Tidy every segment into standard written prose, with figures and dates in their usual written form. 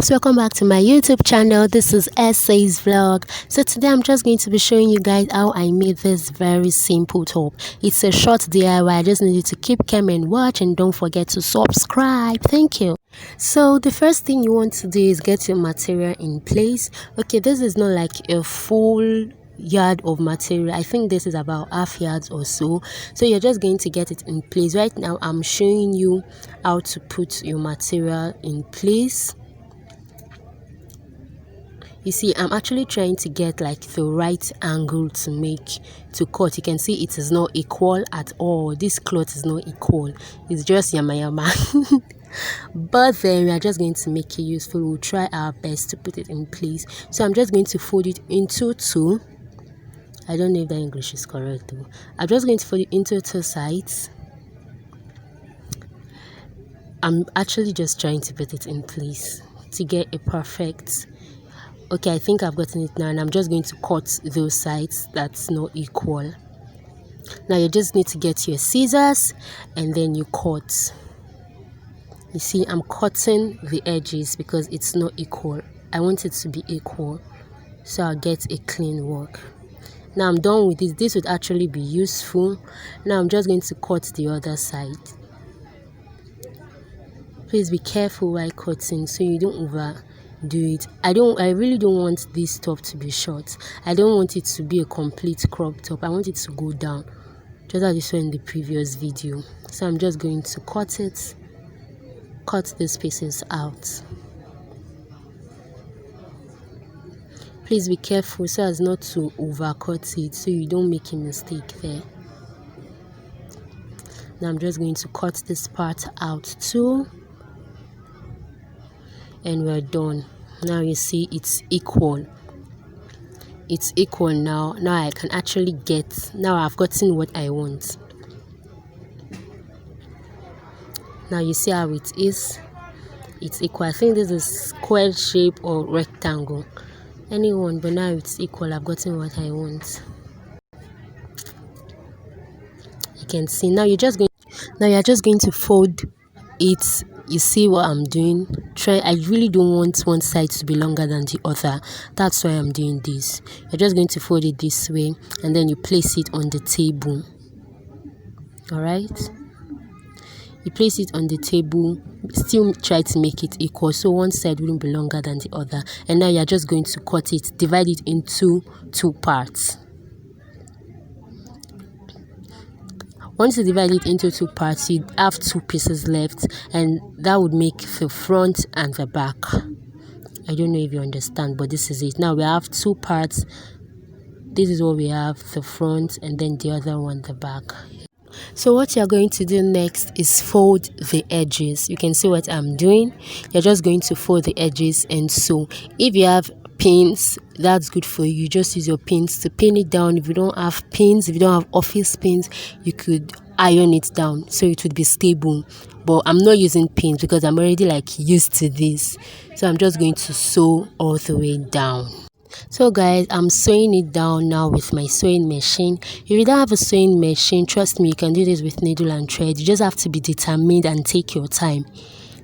loves, welcome back to my YouTube channel. This is ESSIE'S vlog. So today I'm just going to be showing you guys how I made this very simple top. It's a short DIY. I just need you to keep calm and watch, and don't forget to subscribe. Thank you. So the first thing you want to do is get your material in place. Okay, this is not like a full yard of material. I think this is about half yards or so. So you're just going to get it in place. Right now I'm showing you how to put your material in place. You see, I'm actually trying to get like the right angle to cut. You can see it is not equal at all. This cloth is not equal. It's just yama. But then we are just going to make it useful. We'll try our best to put it in place. So I'm just going to fold it into two. I don't know if the English is correct though. I'm just going to fold it into two sides. I'm actually just trying to put it in place to get a perfect. Okay, I think I've gotten it now, and I'm just going to cut those sides that's not equal. Now you just need to get your scissors and then you cut. You see, I'm cutting the edges because it's not equal. I want it to be equal, so I'll get a clean work. Now I'm done with this. This would actually be useful. Now I'm just going to cut the other side. Please be careful while cutting so you don't overdo it. I really don't want this top to be short. I don't want it to be a complete crop top. I want it to go down, just as you saw in the previous video. So I'm just going to cut these pieces out. Please be careful so as not to overcut it, so you don't make a mistake there. Now I'm just going to cut this part out too, and we're done. Now you see it's equal. It's equal now. Now I can actually now I've gotten what I want. Now you see how it is. It's equal. I think this is square shape or rectangle, anyone, but now it's equal. I've gotten what I want. You can see now you're just going to fold it. You see what I'm doing? I really don't want one side to be longer than the other. That's why I'm doing this. You're just going to fold it this way, and then you place it on the table. All right, you place it on the table. Still try to make it equal, so one side wouldn't be longer than the other. And now you're just going to cut it, divide it into two parts. Once you divide it into two parts, you have two pieces left, and that would make the front and the back. I don't know if you understand, but this is it. Now we have two parts. This is what we have, the front, and then the other one, the back. So what you're going to do next is fold the edges. You can see what I'm doing. You're just going to fold the edges and sew. If you have pins, that's good for you. Just use your pins to pin it down. If you don't have pins, if you don't have office pins, you could iron it down so it would be stable. But I'm not using pins because I'm already like used to this, so I'm just going to sew all the way down. So guys, I'm sewing it down now with my sewing machine. If you don't have a sewing machine, trust me, you can do this with needle and thread. You just have to be determined and take your time.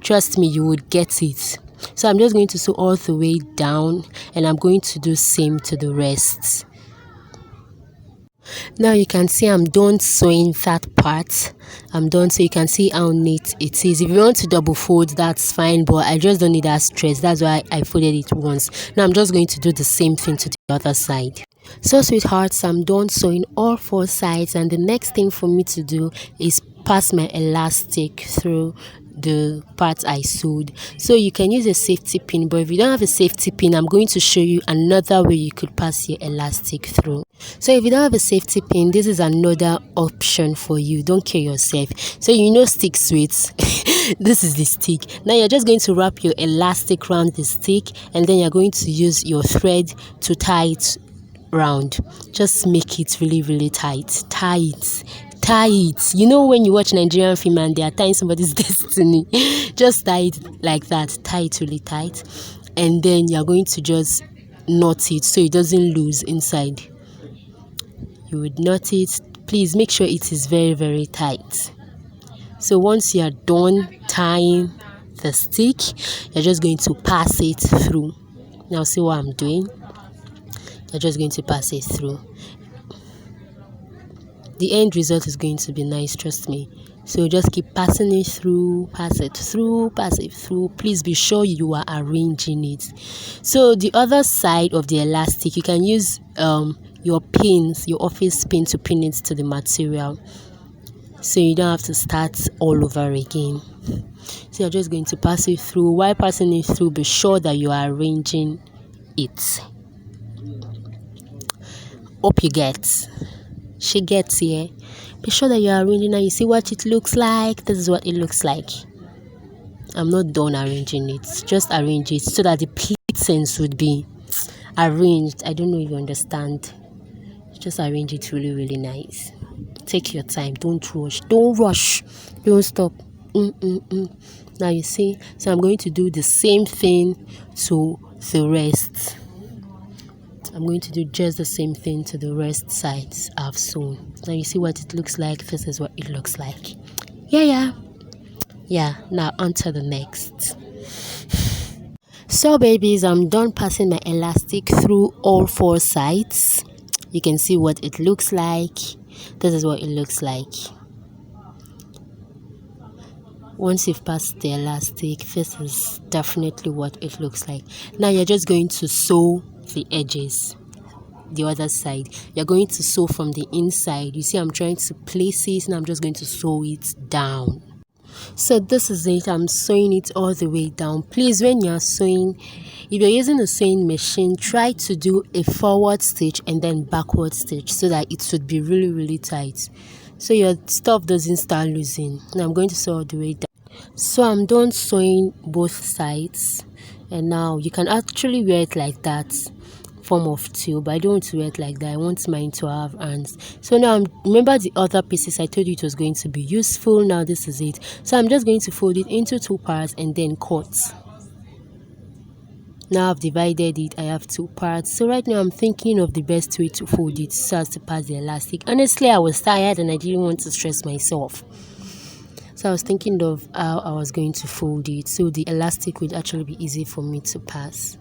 Trust me, you would get it. So I'm just going to sew all the way down, and I'm going to do same to the rest. Now you can see I'm done sewing that part. I'm done, so you can see how neat it is. If you want to double fold, that's fine, but I just don't need that stress. That's why I folded it once. Now I'm just going to do the same thing to the other side. So sweethearts, I'm done sewing all four sides, and the next thing for me to do is pass my elastic through the part I sewed. So you can use a safety pin, but if you don't have a safety pin, I'm going to show you another way you could pass your elastic through. So if you don't have a safety pin, this is another option for you. Don't kill yourself. So you know stick sweets. This is the stick. Now you're just going to wrap your elastic around the stick, and then you're going to use your thread to tie it round. Just make it really tight. Tie it. You know when you watch Nigerian film and they are tying somebody's destiny, just tie it like that. Tie it really tight, and then you're going to just knot it so it doesn't lose inside. You would knot it. Please make sure it is very tight. So once you are done tying the stick, you're just going to pass it through. Now see what I'm doing. You're just going to pass it through. The end result is going to be nice, trust me. So just keep passing it through, pass it through, pass it through. Please be sure you are arranging it. So the other side of the elastic, you can use your pins, your office pin, to pin it to the material, so you don't have to start all over again. So you're just going to pass it through. While passing it through, be sure that you are arranging it. Hope you get. She gets here. Be sure that you are arranging, and you see what it looks like. This is what it looks like. I'm not done arranging it. Just arrange it so that the pleats would be arranged. I don't know if you understand. Just arrange it really, really nice. Take your time. Don't rush. Don't rush. Don't stop. Now you see. So I'm going to do the same thing to the rest. I'm going to do just the same thing to the rest sides I've sewn. Now you see what it looks like. This is what it looks like. Yeah. Now on to the next. So babies, I'm done passing my elastic through all 4 sides. You can see what it looks like. This is what it looks like. Once you've passed the elastic, this is definitely what it looks like. Now you're just going to sew the edges. The other side, you're going to sew from the inside. You see, I'm trying to place it, and I'm just going to sew it down. So this is it. I'm sewing it all the way down. Please, when you're sewing, if you're using a sewing machine, try to do a forward stitch and then backward stitch, so that it should be really, really tight, so your stuff doesn't start losing. Now I'm going to sew all the way down. So I'm done sewing both sides, and now you can actually wear it like that, form of two, but I don't want to wear it like that. I want mine to have hands. So now remember the other pieces I told you it was going to be useful. Now this is it. So I'm just going to fold it into 2 parts and then cut. Now I've divided it. I have 2 parts. So right now I'm thinking of the best way to fold it so as to pass the elastic. Honestly, I was tired and I didn't want to stress myself. So I was thinking of how I was going to fold it so the elastic would actually be easy for me to pass.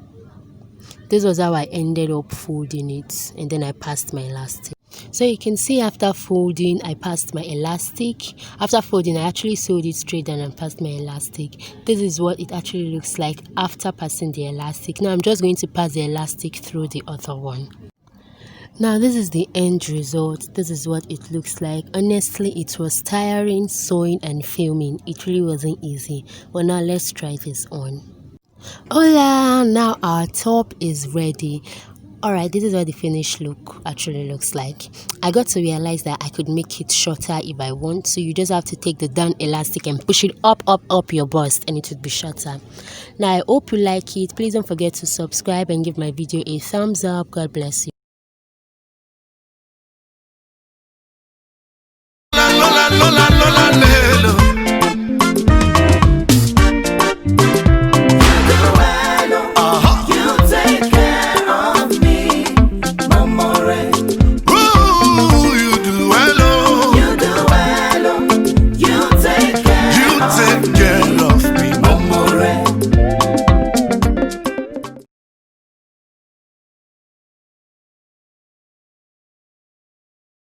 This was how I ended up folding it, and then I passed my elastic. So you can see after folding, I passed my elastic. After folding, I actually sewed it straight and I passed my elastic. This is what it actually looks like after passing the elastic. Now I'm just going to pass the elastic through the other one. Now this is the end result. This is what it looks like. Honestly, it was tiring sewing and filming. It really wasn't easy. But now let's try this on. Hola! Now our top is ready. Alright, this is what the finished look actually looks like. I got to realize that I could make it shorter if I want. So you just have to take the down elastic and push it up your bust, and it would be shorter. Now I hope you like it. Please don't forget to subscribe and give my video a thumbs up. God bless you.